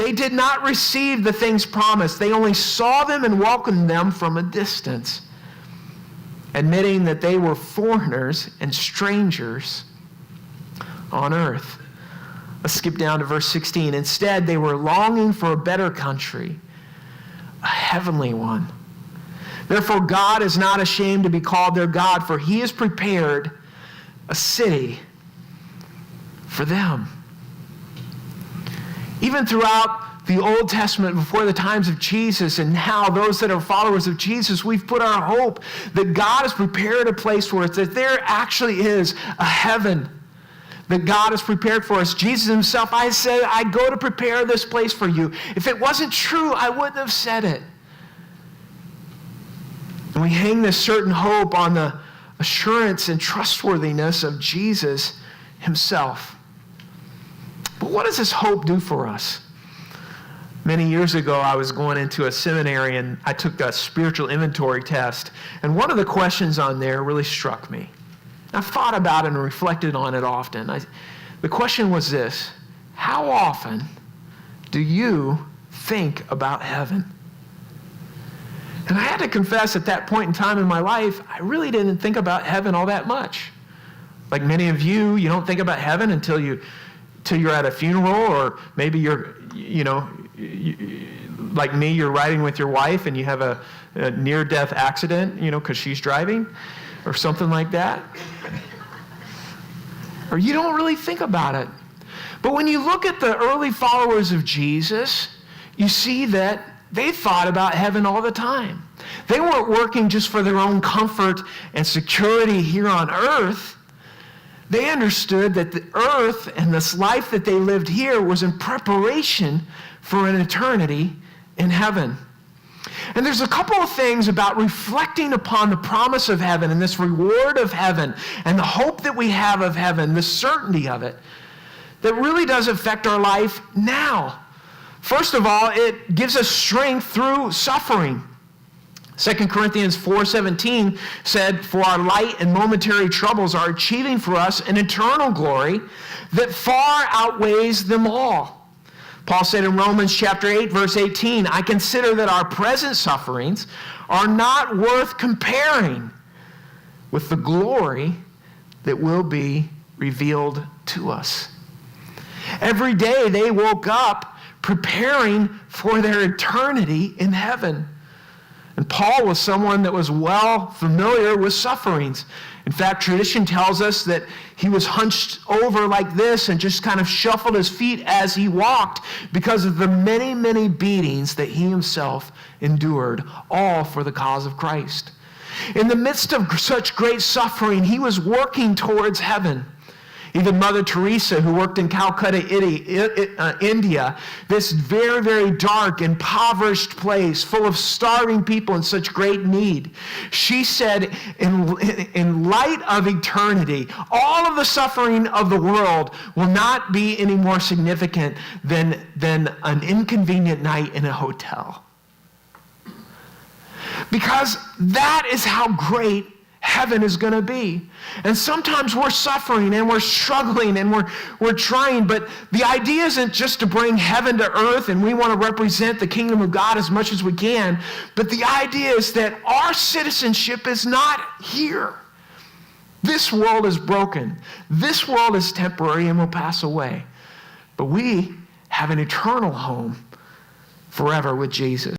they did not receive the things promised. They only saw them and welcomed them from a distance, admitting that they were foreigners and strangers on earth. Let's skip down to verse 16. Instead, they were longing for a better country, a heavenly one. Therefore, God is not ashamed to be called their God, for he has prepared a city for them. Even throughout the Old Testament, before the times of Jesus, and now those that are followers of Jesus, we've put our hope that God has prepared a place for us, that there actually is a heaven that God has prepared for us. Jesus himself, I said, I go to prepare this place for you. If it wasn't true, I wouldn't have said it. And we hang this certain hope on the assurance and trustworthiness of Jesus himself. But what does this hope do for us? Many years ago, I was going into a seminary and I took a spiritual inventory test. And one of the questions on there really struck me. I've thought about it and reflected on it often. The question was this: how often do you think about heaven? And I had to confess at that point in time in my life, I really didn't think about heaven all that much. Like many of you, you don't think about heaven until you're at a funeral, or maybe like me, you're riding with your wife and you have a near-death accident, because she's driving or something like that. Or you don't really think about it. But when you look at the early followers of Jesus, you see that they thought about heaven all the time. They weren't working just for their own comfort and security here on earth. They understood that the earth and this life that they lived here was in preparation for an eternity in heaven. And there's a couple of things about reflecting upon the promise of heaven and this reward of heaven and the hope that we have of heaven, the certainty of it, that really does affect our life now. First of all, it gives us strength through suffering. 2 Corinthians 4:17 said, "For our light and momentary troubles are achieving for us an eternal glory that far outweighs them all." Paul said in Romans chapter 8, verse 18, "I consider that our present sufferings are not worth comparing with the glory that will be revealed to us." Every day they woke up preparing for their eternity in heaven. And Paul was someone that was well familiar with sufferings. In fact, tradition tells us that he was hunched over like this and just kind of shuffled his feet as he walked because of the many, many beatings that he himself endured, all for the cause of Christ. In the midst of such great suffering, he was working towards heaven. Even Mother Teresa, who worked in Calcutta, India, this very, very dark, impoverished place full of starving people in such great need, she said, in light of eternity, all of the suffering of the world will not be any more significant than an inconvenient night in a hotel. Because that is how great heaven is going to be. And sometimes we're suffering and we're struggling and we're trying, but the idea isn't just to bring heaven to earth and we want to represent the kingdom of God as much as we can, but the idea is that our citizenship is not here. This world is broken. This world is temporary and will pass away. But we have an eternal home forever with Jesus.